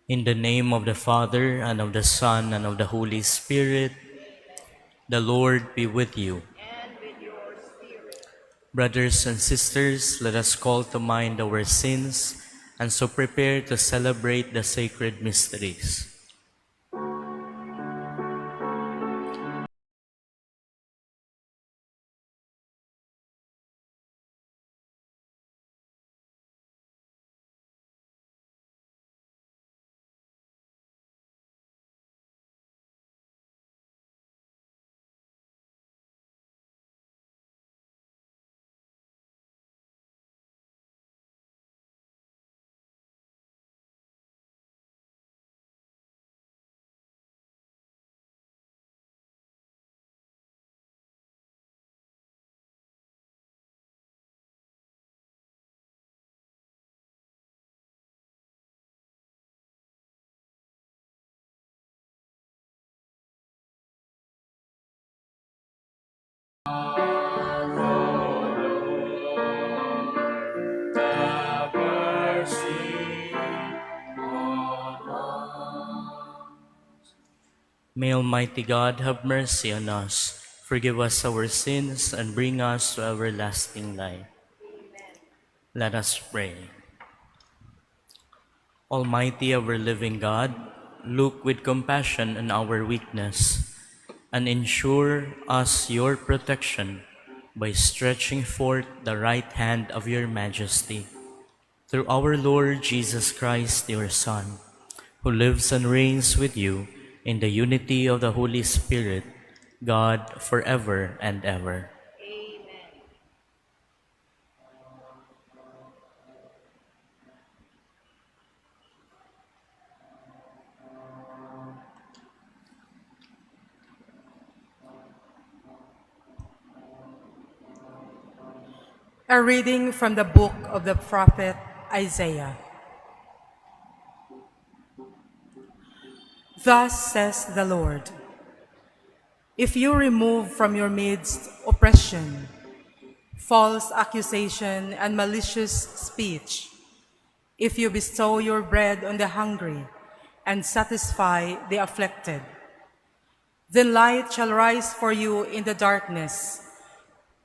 In the name of the Father, and of the Son, and of the Holy Spirit, the Lord be with you. Brothers and sisters, let us call to mind our sins and so prepare to celebrate the sacred mysteries. May Almighty God have mercy on us, forgive us our sins, and bring us to everlasting life. Let us pray. Almighty ever living God, look with compassion on our weakness and ensure us your protection by stretching forth the right hand of your majesty. Through our Lord Jesus Christ, your Son, who lives and reigns with you in the unity of the Holy Spirit, God forever and ever. A reading from the book of the prophet Isaiah. Thus says the Lord, if you remove from your midst oppression, false accusation, and malicious speech, if you bestow your bread on the hungry and satisfy the afflicted, then light shall rise for you in the darkness,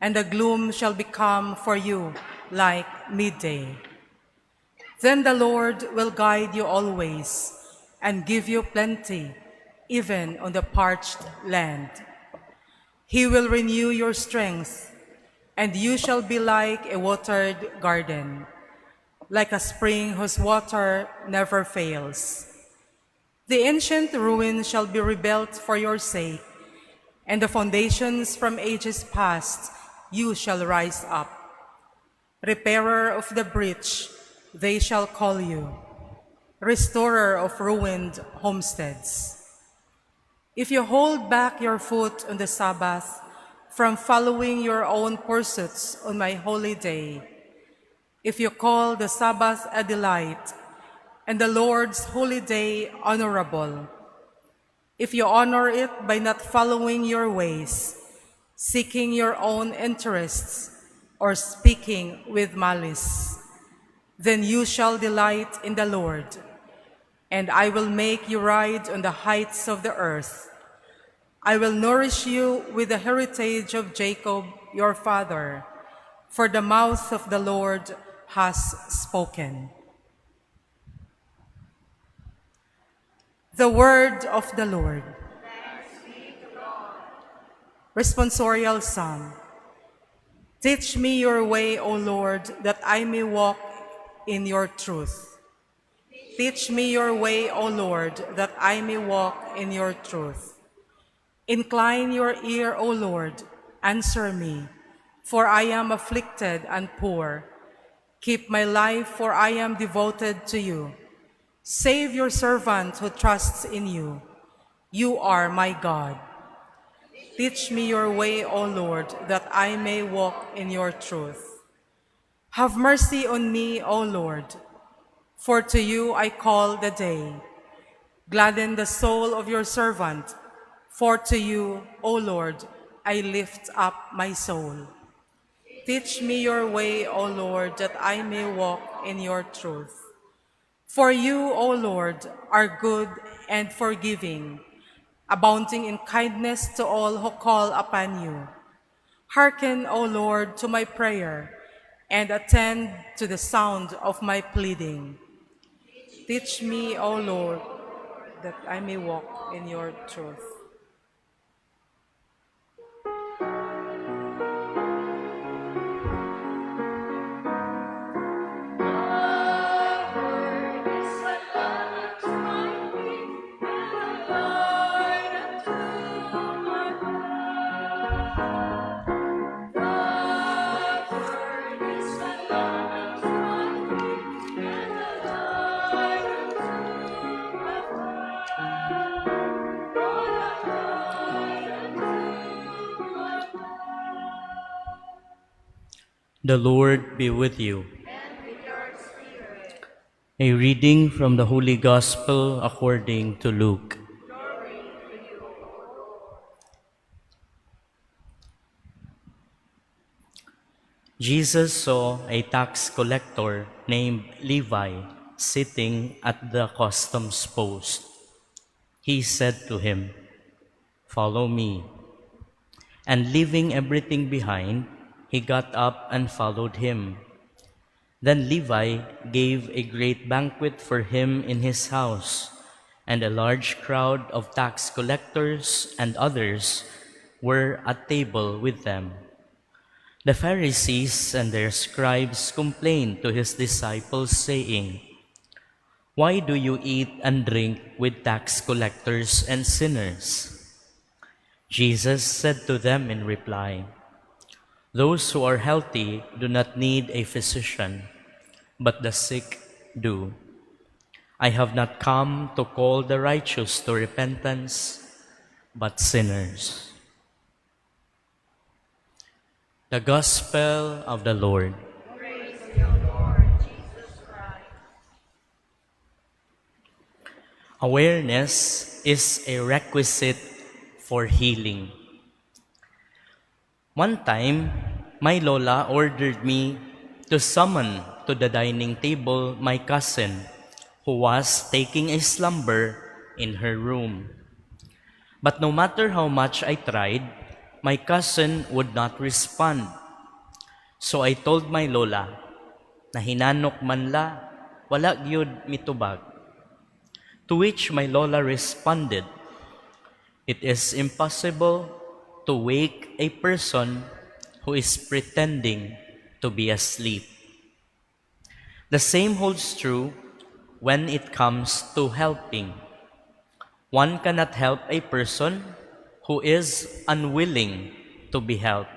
and the gloom shall become for you like midday. Then the Lord will guide you always and give you plenty, even on the parched land. He will renew your strength, and you shall be like a watered garden, like a spring whose water never fails. The ancient ruin shall be rebuilt for your sake, and the foundations from ages past you shall rise up. Repairer of the breach, they shall call you, restorer of ruined homesteads. If you hold back your foot on the Sabbath from following your own pursuits on my holy day, if you call the Sabbath a delight and the Lord's holy day honorable, if you honor it by not following your ways, seeking your own interests, or speaking with malice, then you shall delight in the Lord, and I will make you ride on the heights of the earth. I will nourish you with the heritage of Jacob, your father, for the mouth of the Lord has spoken. The word of the Lord. Responsorial Psalm. Teach me your way, O Lord, that I may walk in your truth. Teach me your way, O Lord, that I may walk in your truth. Incline your ear, O Lord, answer me, for I am afflicted and poor. Keep my life, for I am devoted to you. Save your servant who trusts in you. You are my God. Teach me your way, O Lord, that I may walk in your truth. Have mercy on me, O Lord, for to you I call the day. Gladden the soul of your servant, for to you, O Lord, I lift up my soul. Teach me your way, O Lord, that I may walk in your truth. For you, O Lord, are good and forgiving, abounding in kindness to all who call upon you. Hearken, O Lord, to my prayer, and attend to the sound of my pleading. Teach me, O Lord, that I may walk in your truth. The Lord be with you. A reading from the Holy Gospel according to Luke. Jesus saw a tax collector named Levi sitting at the customs post. He said to him, "Follow me." And leaving everything behind, he got up and followed him. Then Levi gave a great banquet for him in his house, and a large crowd of tax collectors and others were at table with them. The Pharisees and their scribes complained to his disciples, saying, "Why do you eat and drink with tax collectors and sinners?" Jesus said to them in reply, "Those who are healthy do not need a physician, but the sick do. I have not come to call the righteous to repentance, but sinners." The Gospel of the Lord. Praise you, Lord Jesus Christ. Awareness is a requisite for healing. One time, my lola ordered me to summon to the dining table my cousin who was taking a slumber in her room. But no matter how much I tried, my cousin would not respond. So I told my lola, na hinanok man la, wala gyud mitubag. To which my lola responded, "It is impossible to wake a person who is pretending to be asleep." The same holds true when it comes to helping. One cannot help a person who is unwilling to be helped.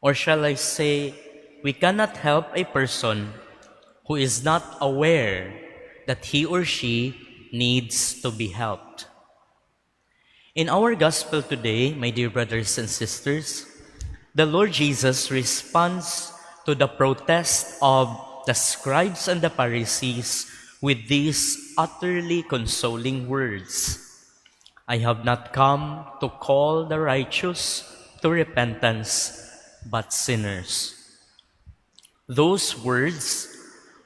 Or shall I say, we cannot help a person who is not aware that he or she needs to be helped. In our gospel today, my dear brothers and sisters, the Lord Jesus responds to the protest of the scribes and the Pharisees with these utterly consoling words, "I have not come to call the righteous to repentance, but sinners." Those words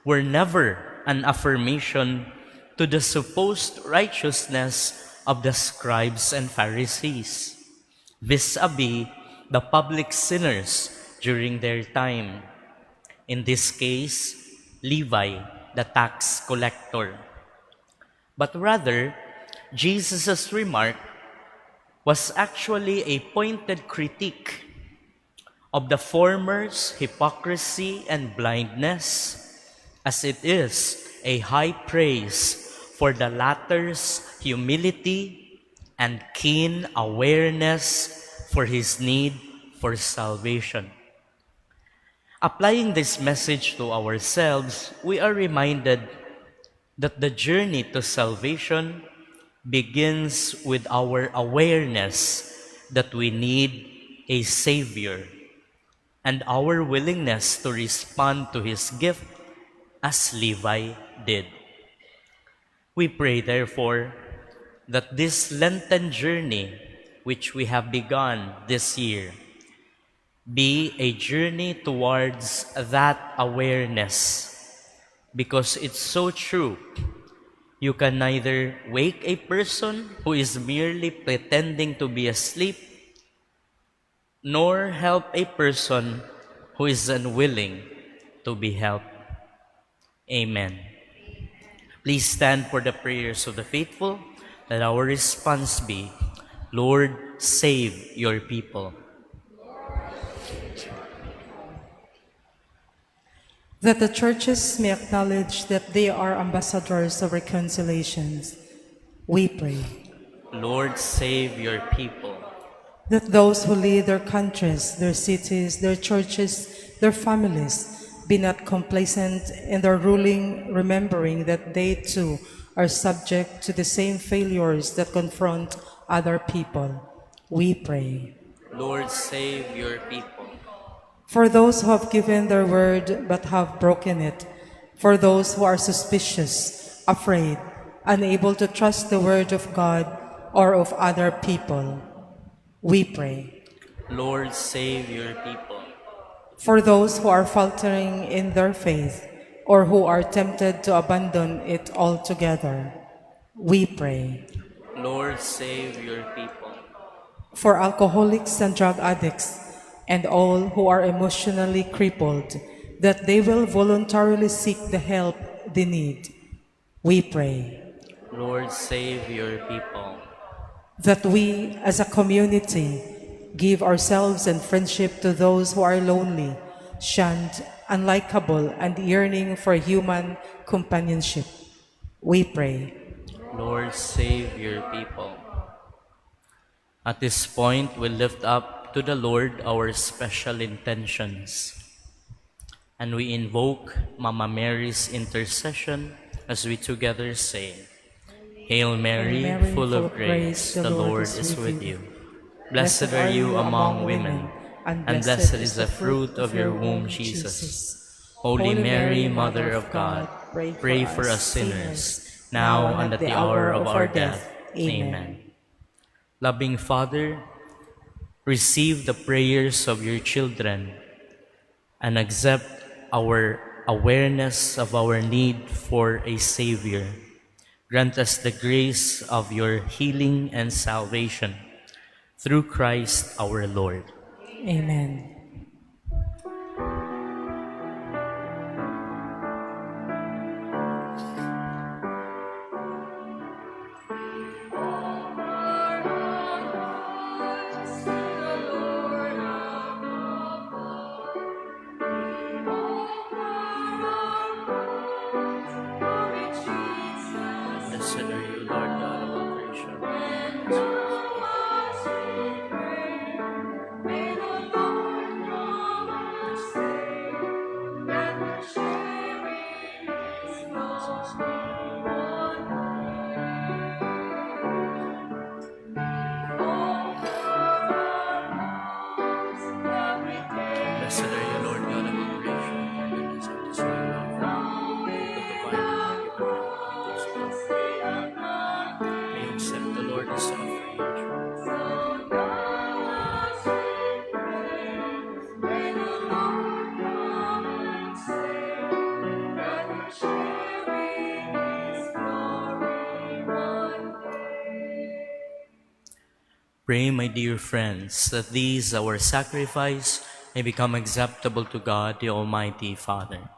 were never an affirmation to the supposed righteousness of the scribes and Pharisees, vis-a-vis the public sinners during their time. In this case, Levi, the tax collector. But rather, Jesus' remark was actually a pointed critique of the former's hypocrisy and blindness, as it is a high praise for the latter's humility and keen awareness for his need for salvation. Applying this message to ourselves, we are reminded that the journey to salvation begins with our awareness that we need a Savior and our willingness to respond to His gift as Levi did. We pray, therefore, that this Lenten journey which we have begun this year be a journey towards that awareness, because it's so true. You can neither wake a person who is merely pretending to be asleep, nor help a person who is unwilling to be helped. Amen. Please stand for the prayers of the faithful. Let our response be, Lord, save your people. That the churches may acknowledge that they are ambassadors of reconciliation, we pray. Lord, save your people. That those who lead their countries, their cities, their churches, their families, be not complacent in their ruling, remembering that they too are subject to the same failures that confront other people. We pray. Lord, save your people. For those who have given their word but have broken it, for those who are suspicious, afraid, unable to trust the word of God or of other people, we pray. Lord, save your people. For those who are faltering in their faith or who are tempted to abandon it altogether, we pray. Lord, save your people. For alcoholics and drug addicts and all who are emotionally crippled, that they will voluntarily seek the help they need, we pray. Lord, save your people. That we as a community give ourselves and friendship to those who are lonely, shunned, unlikable, and yearning for human companionship, we pray. Lord, save your people. At this point, we lift up to the Lord our special intentions, and we invoke Mama Mary's intercession as we together say, Hail Mary, full of grace, the Lord is with you. Blessed are you among women, and blessed is the fruit of your womb, Jesus. Holy Mary, Mother of God, pray for us sinners, now and at the hour of our death. Amen. Loving Father, receive the prayers of your children and accept our awareness of our need for a Savior. Grant us the grace of your healing and salvation through Christ our Lord. Amen. Blessed are you, Lord God of all creation. Blessed are you, Lord God of all creation. Your goodness and this one love. With the vine and the giver and the gift. May you accept the Lord as offering. Pray, my dear friends, that these our sacrifice may become acceptable to God, the Almighty Father.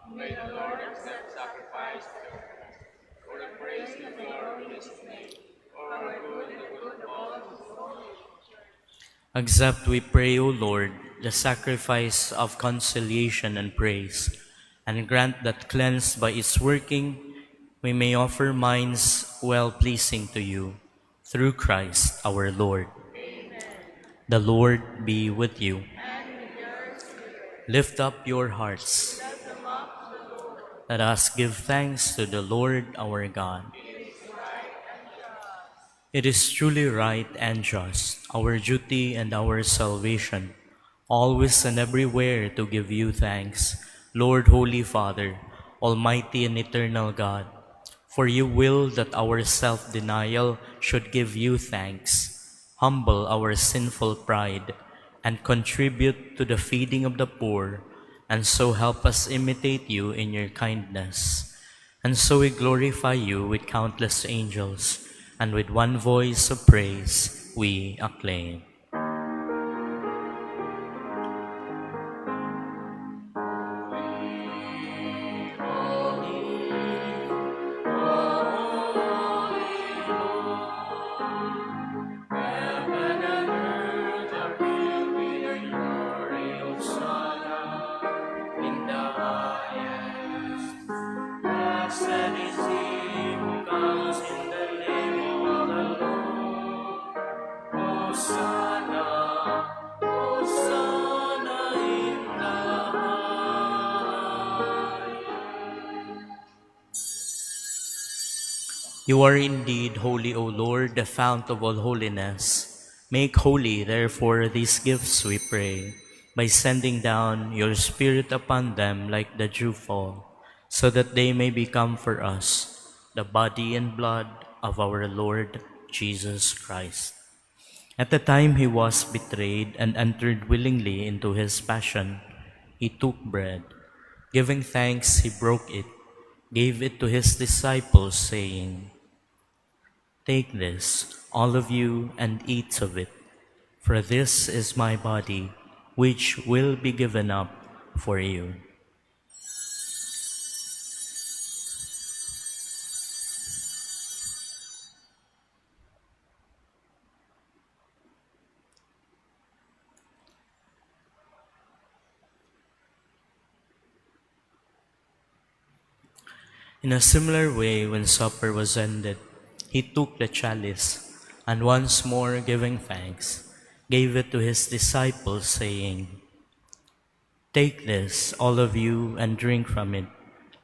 Accept, we pray, O Lord, the sacrifice of conciliation and praise, and grant that, cleansed by its working, we may offer minds well-pleasing to you, through Christ our Lord. The Lord be with you. Lift up your hearts. Let us give thanks to the Lord our God. It is truly right and just, our duty and our salvation, always and everywhere to give you thanks, Lord, Holy Father, Almighty and eternal God. For you will that our self-denial should give you thanks, humble our sinful pride, and contribute to the feeding of the poor, and so help us imitate you in your kindness. And so we glorify you with countless angels, and with one voice of praise we acclaim. You are indeed holy, O Lord, the fount of all holiness. Make holy, therefore, these gifts, we pray, by sending down your Spirit upon them like the dewfall, so that they may become for us the body and blood of our Lord Jesus Christ. At the time he was betrayed and entered willingly into his passion, he took bread. Giving thanks, he broke it, gave it to his disciples, saying, "Take this, all of you, and eat of it, for this is my body, which will be given up for you." In a similar way, when supper was ended, he took the chalice, and once more giving thanks, gave it to his disciples, saying, "Take this, all of you, and drink from it,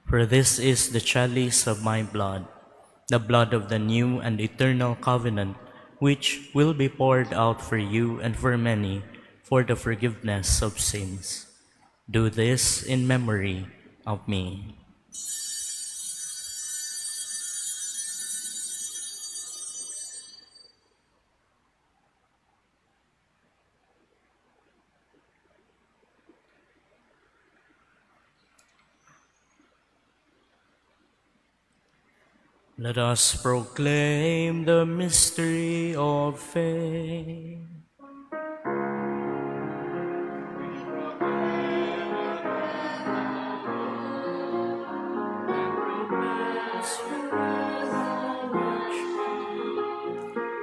for this is the chalice of my blood, the blood of the new and eternal covenant, which will be poured out for you and for many for the forgiveness of sins. Do this in memory of me." Let us proclaim the mystery of faith.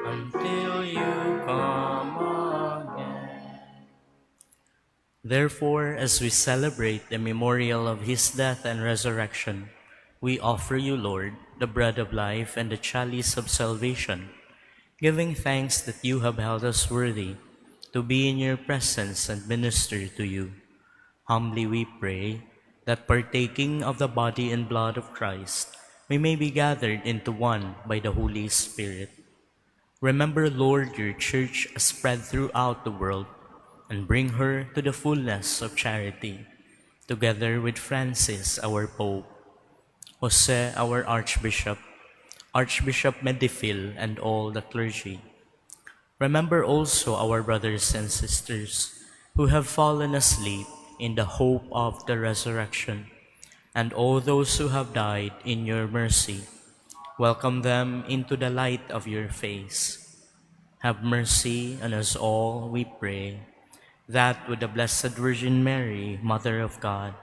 Until you come again. Therefore, as we celebrate the memorial of his death and resurrection, we offer you, Lord, the bread of life and the chalice of salvation, giving thanks that you have held us worthy to be in your presence and minister to you. Humbly we pray that partaking of the body and blood of Christ, we may be gathered into one by the Holy Spirit. Remember, Lord, your church spread throughout the world, and bring her to the fullness of charity, together with Francis, our Pope, Jose, our Archbishop, Archbishop Medifil, and all the clergy. Remember also our brothers and sisters who have fallen asleep in the hope of the resurrection, and all those who have died in your mercy. Welcome them into the light of your face. Have mercy on us all, we pray, that with the Blessed Virgin Mary, Mother of God,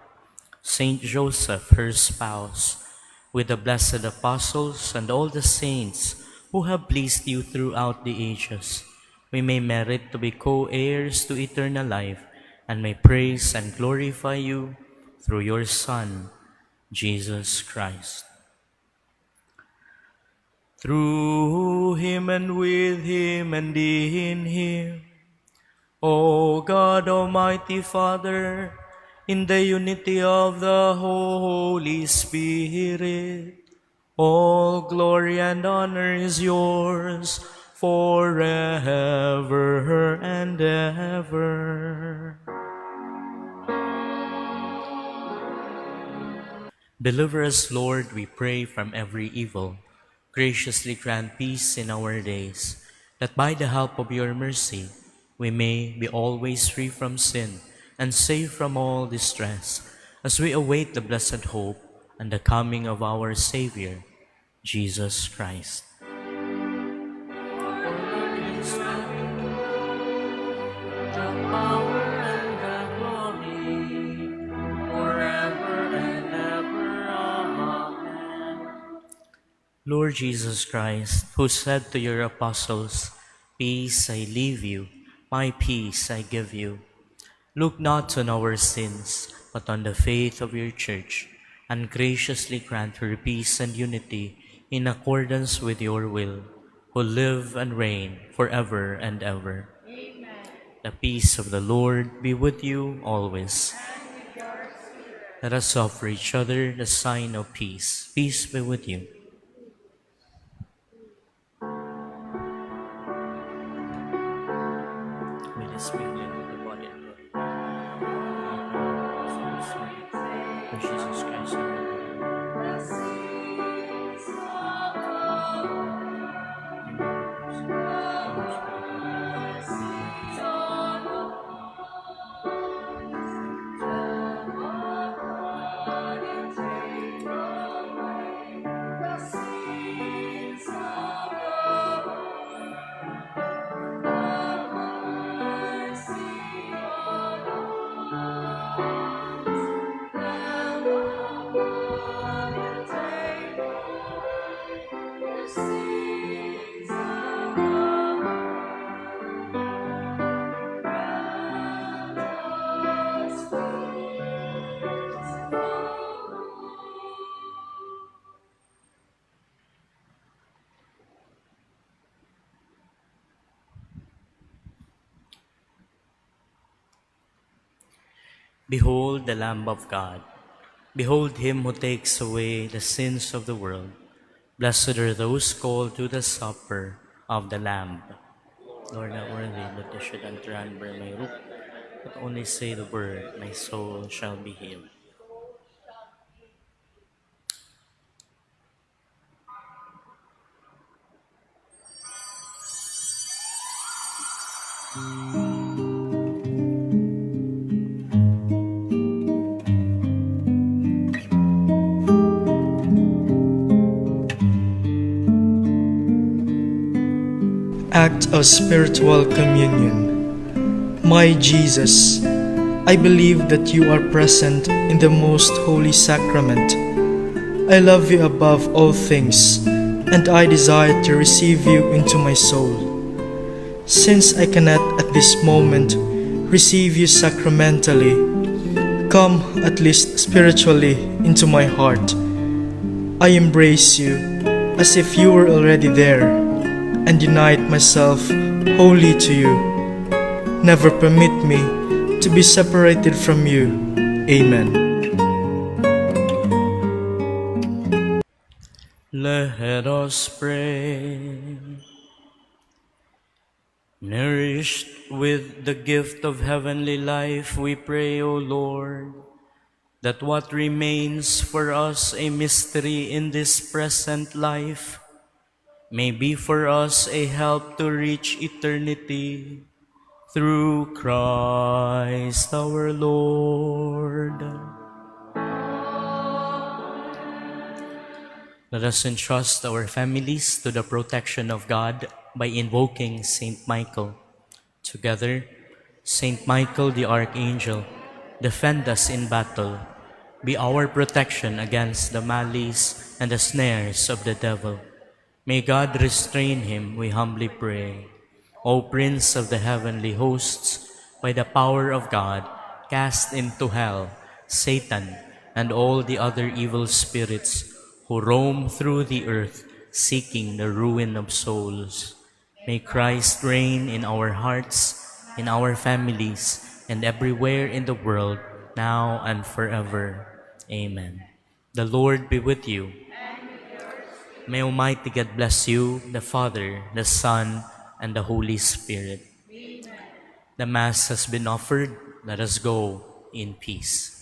Saint Joseph, her spouse, with the blessed apostles and all the saints who have pleased you throughout the ages, we may merit to be co-heirs to eternal life, and may praise and glorify you through your Son, Jesus Christ. Through him and with him and in him, O God, Almighty Father, in the unity of the Holy Spirit, all glory and honor is yours forever and ever. Deliver us, Lord, we pray, from every evil. Graciously grant peace in our days, that by the help of your mercy we may be always free from sin and safe from all distress, as we await the blessed hope and the coming of our Savior, Jesus Christ. Lord Jesus Christ, who said to your apostles, "Peace I leave you, my peace I give you," look not on our sins, but on the faith of your Church, and graciously grant her peace and unity in accordance with your will, who live and reign forever and ever. Amen. The peace of the Lord be with you always. Let us offer each other the sign of peace. Peace be with you. May this be the body and blood of Jesus Christ. Behold the Lamb of God. Behold him who takes away the sins of the world. Blessed are those called to the supper of the Lamb. Lord, not worthy that they should enter under my roof, but only say the word, my soul shall be healed. Act of Spiritual Communion. My Jesus, I believe that you are present in the most holy sacrament. I love you above all things, and I desire to receive you into my soul. Since I cannot at this moment receive you sacramentally, come at least spiritually into my heart. I embrace you as if you were already there, and unite myself wholly to you. Never permit me to be separated from you. Amen. Let us pray. Nourished with the gift of heavenly life, we pray, O Lord, that what remains for us a mystery in this present life may be for us a help to reach eternity through Christ our Lord. Let us entrust our families to the protection of God by invoking Saint Michael. Together, Saint Michael the Archangel, defend us in battle. Be our protection against the malice and the snares of the devil. May God restrain him, we humbly pray. O Prince of the heavenly hosts, by the power of God, cast into hell Satan and all the other evil spirits who roam through the earth seeking the ruin of souls. May Christ reign in our hearts, in our families, and everywhere in the world, now and forever. Amen. The Lord be with you. May Almighty God bless you, the Father, the Son, and the Holy Spirit. Amen. The Mass has been offered. Let us go in peace.